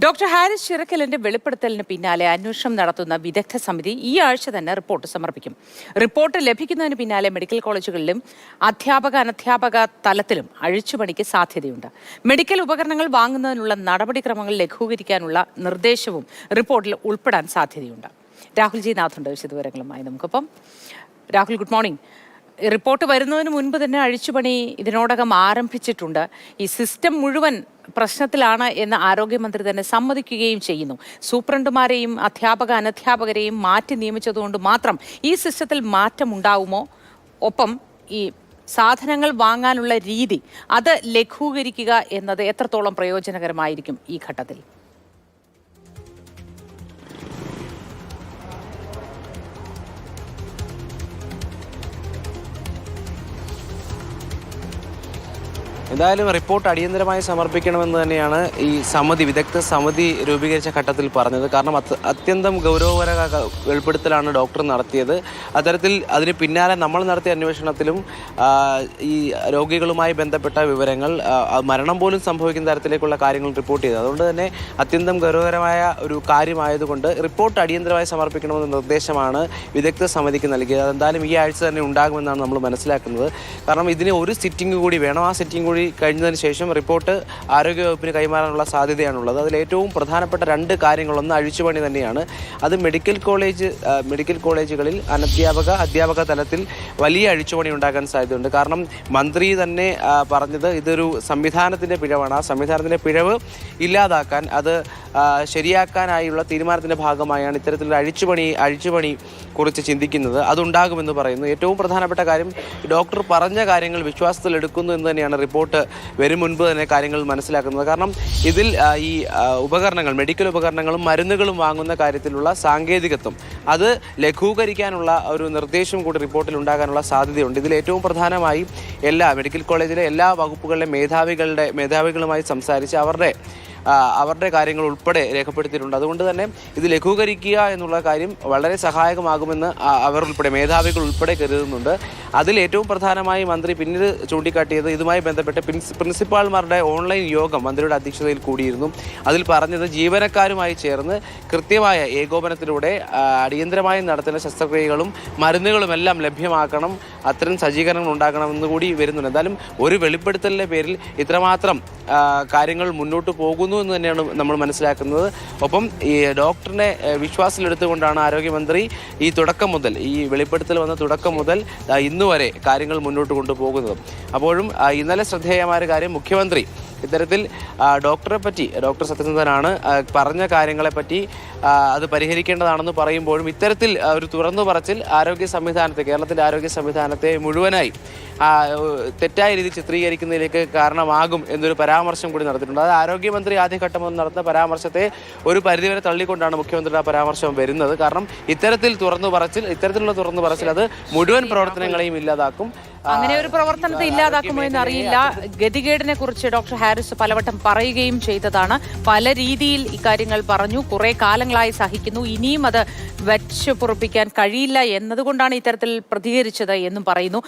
Doctor Haris ചിറക്കലിന്റെ വെളിപ്പെടുത്തലിന് പിന്നാലെ അന്വേഷണം നടത്തുന്ന വിദഗ്ധ സമിതി ഈ ആഴ്ച തന്നെ റിപ്പോർട്ട് സമർപ്പിക്കും. റിപ്പോർട്ട് ലഭിക്കുന്നതിന് പിന്നാലെ മെഡിക്കൽ കോളേജുകളിലും അധ്യാപക തലത്തിലും അഴിച്ചുപണിക്ക് സാധ്യതയുണ്ട്. മെഡിക്കൽ ഉപകരണങ്ങൾ വാങ്ങുന്നതിനുള്ള നടപടിക്രമങ്ങൾ ലഘൂകരിക്കാനുള്ള നിർദ്ദേശവും റിപ്പോർട്ടിൽ ഉൾപ്പെടാൻ സാധ്യതയുണ്ട്. രാഹുൽ ജി നാഥുണ്ട് വിശദവിവരങ്ങളുമായി നമുക്കൊപ്പം. Rahul, good morning. റിപ്പോർട്ട് വരുന്നതിന് മുൻപ് തന്നെ അഴിച്ചുപണി ഇതിനോടകം ആരംഭിച്ചിട്ടുണ്ട്. ഈ സിസ്റ്റം മുഴുവൻ പ്രശ്നത്തിലാണ് എന്ന് ആരോഗ്യമന്ത്രി തന്നെ സമ്മതിക്കുകയും ചെയ്യുന്നു. സൂപ്രണ്ടുമാരെയും അനധ്യാപകരെയും മാറ്റി നിയമിച്ചതുകൊണ്ട് മാത്രം ഈ സിസ്റ്റത്തിൽ മാറ്റം ഉണ്ടാവുമോ? ഒപ്പം ഈ സാധനങ്ങൾ വാങ്ങാനുള്ള രീതി അത് ലഘൂകരിക്കുക എന്നത് എത്രത്തോളം പ്രയോജനകരമായിരിക്കും ഈ ഘട്ടത്തിൽ? എന്തായാലും റിപ്പോർട്ട് അടിയന്തരമായി സമർപ്പിക്കണമെന്ന് തന്നെയാണ് ഈ വിദഗ്ധ സമിതി രൂപീകരിച്ച ഘട്ടത്തിൽ പറഞ്ഞത്. കാരണം അത്യന്തം ഗൗരവകര വെളിപ്പെടുത്തലാണ് ഡോക്ടർ നടത്തിയത്. അത്തരത്തിൽ അതിന് പിന്നാലെ നമ്മൾ നടത്തിയ അന്വേഷണത്തിലും ഈ രോഗികളുമായി ബന്ധപ്പെട്ട വിവരങ്ങൾ, മരണം പോലും സംഭവിക്കുന്ന തരത്തിലേക്കുള്ള കാര്യങ്ങൾ റിപ്പോർട്ട് ചെയ്തത്. അതുകൊണ്ട് തന്നെ അത്യന്തം ഗൗരവകരമായ ഒരു കാര്യമായതുകൊണ്ട് റിപ്പോർട്ട് അടിയന്തരമായി സമർപ്പിക്കണമെന്ന നിർദ്ദേശമാണ് വിദഗ്ധ സമിതിക്ക് നൽകിയത്. അതെന്തായാലും ഈ ആഴ്ച തന്നെ ഉണ്ടാകുമെന്നാണ് നമ്മൾ മനസ്സിലാക്കുന്നത്. കാരണം ഇതിന് ഒരു സിറ്റിംഗ് കൂടി വേണം. ആ സിറ്റിംഗ് കൂടി കഴിഞ്ഞതിന് ശേഷം റിപ്പോർട്ട് ആരോഗ്യവകുപ്പിന് കൈമാറാനുള്ള സാധ്യതയാണുള്ളത്. അതിൽ ഏറ്റവും പ്രധാനപ്പെട്ട രണ്ട് കാര്യങ്ങളൊന്ന് അഴിച്ചുപണി തന്നെയാണ്. അത് മെഡിക്കൽ കോളേജുകളിൽ അധ്യാപക തലത്തിൽ വലിയ അഴിച്ചുപണി ഉണ്ടാക്കാൻ സാധ്യതയുണ്ട്. കാരണം മന്ത്രി തന്നെ പറഞ്ഞത് ഇതൊരു സംവിധാനത്തിൻ്റെ പിഴവാണ്. ആ സംവിധാനത്തിൻ്റെ പിഴവ് ഇല്ലാതാക്കാൻ, അത് ശരിയാക്കാനായുള്ള തീരുമാനത്തിൻ്റെ ഭാഗമായാണ് ഇത്തരത്തിലുള്ള അഴിച്ചുപണി കുറിച്ച് ചിന്തിക്കുന്നത്. അതുണ്ടാകുമെന്ന് പറയുന്നു. ഏറ്റവും പ്രധാനപ്പെട്ട കാര്യം, ഡോക്ടർ പറഞ്ഞ കാര്യങ്ങൾ വിശ്വാസത്തിലെടുക്കുന്നു എന്ന് തന്നെയാണ് റിപ്പോർട്ട് വരും മുൻപ് തന്നെ കാര്യങ്ങൾ മനസ്സിലാക്കുന്നത്. കാരണം ഇതിൽ ഈ മെഡിക്കൽ ഉപകരണങ്ങളും മരുന്നുകളും വാങ്ങുന്ന കാര്യത്തിലുള്ള സാങ്കേതികത്വം അത് ലഘൂകരിക്കാനുള്ള ഒരു നിർദ്ദേശം കൂടി റിപ്പോർട്ടിൽ ഉണ്ടാകാനുള്ള സാധ്യതയുണ്ട്. ഇതിൽ ഏറ്റവും പ്രധാനമായി മെഡിക്കൽ കോളേജിലെ എല്ലാ വകുപ്പുകളിലെ മേധാവികളുമായി സംസാരിച്ച് അവരുടെ കാര്യങ്ങൾ ഉൾപ്പെടെ രേഖപ്പെടുത്തിയിട്ടുണ്ട്. അതുകൊണ്ട് തന്നെ ഇത് ലഘൂകരിക്കുക എന്നുള്ള കാര്യം വളരെ സഹായകമാകുമെന്ന് മേധാവികൾ ഉൾപ്പെടെ കരുതുന്നുണ്ട്. അതിൽ ഏറ്റവും പ്രധാനമായി മന്ത്രി പിന്നീട് ചൂണ്ടിക്കാട്ടിയത് ഇതുമായി ബന്ധപ്പെട്ട് പ്രിൻസിപ്പാൾമാരുടെ ഓൺലൈൻ യോഗം മന്ത്രിയുടെ അധ്യക്ഷതയിൽ കൂടിയിരുന്നു. അതിൽ പറഞ്ഞത് ജീവനക്കാരുമായി ചേർന്ന് കൃത്യമായ ഏകോപനത്തിലൂടെ അടിയന്തരമായി നടത്തുന്ന ശസ്ത്രക്രിയകളും മരുന്നുകളും എല്ലാം ലഭ്യമാക്കണം, അത്തരം സജ്ജീകരണങ്ങൾ ഉണ്ടാക്കണമെന്ന് കൂടി വരുന്നുണ്ട്. എന്തായാലും ഒരു വെളിപ്പെടുത്തലിൻ്റെ പേരിൽ ഇത്രമാത്രം കാര്യങ്ങൾ മുന്നോട്ട് പോകുന്നു എന്ന് തന്നെയാണ് നമ്മൾ മനസ്സിലാക്കുന്നത്. ഒപ്പം ഈ ഡോക്ടറിനെ വിശ്വാസത്തിലെടുത്തുകൊണ്ടാണ് ആരോഗ്യമന്ത്രി ഈ വെളിപ്പെടുത്തൽ വന്ന തുടക്കം മുതൽ ഇന്നുവരെ കാര്യങ്ങൾ മുന്നോട്ട് കൊണ്ടുപോകുന്നത്. അപ്പോഴും ഇന്നലെ ശ്രദ്ധേയമായ കാര്യം, മുഖ്യമന്ത്രി ഇത്തരത്തിൽ ഡോക്ടർ സത്യസന്ധനാണ്, പറഞ്ഞ കാര്യങ്ങളെപ്പറ്റി അത് പരിഹരിക്കേണ്ടതാണെന്ന് പറയുമ്പോഴും ഇത്തരത്തിൽ ഒരു തുറന്നു പറച്ചിൽ കേരളത്തിൻ്റെ ആരോഗ്യ സംവിധാനത്തെ മുഴുവനായി തെറ്റായ രീതിയിൽ ചിത്രീകരിക്കുന്നതിലേക്ക് കാരണമാകും എന്നൊരു പരാമർശം കൂടി നടത്തിയിട്ടുണ്ട്. അത് ആരോഗ്യമന്ത്രി ആദ്യഘട്ടം നടത്തുന്ന പരാമർശത്തെ ഒരു പരിധിവരെ തള്ളിക്കൊണ്ടാണ് മുഖ്യമന്ത്രിയുടെ ആ പരാമർശം വരുന്നത്. കാരണം ഇത്തരത്തിലുള്ള തുറന്നു പറച്ചിൽ അത് മുഴുവൻ പ്രവർത്തനങ്ങളെയും ഇല്ലാതാക്കും. അങ്ങനെ ഒരു പ്രവർത്തനത്തെ ഇല്ലാതാക്കുമോ എന്നറിയില്ല. ഗതികേടിനെ കുറിച്ച് ഡോക്ടർ ഹാരിസ് പലവട്ടം പറയുകയും ചെയ്തതാണ്. പല രീതിയിൽ ഇക്കാര്യങ്ങൾ പറഞ്ഞു, കുറെ കാലങ്ങളായി സഹിക്കുന്നു, ഇനിയും അത് വെച്ച് പൊറുപ്പിക്കാൻ കഴിയില്ല എന്നതുകൊണ്ടാണ് ഇത്തരത്തിൽ പ്രതികരിച്ചത് എന്നും പറയുന്നു.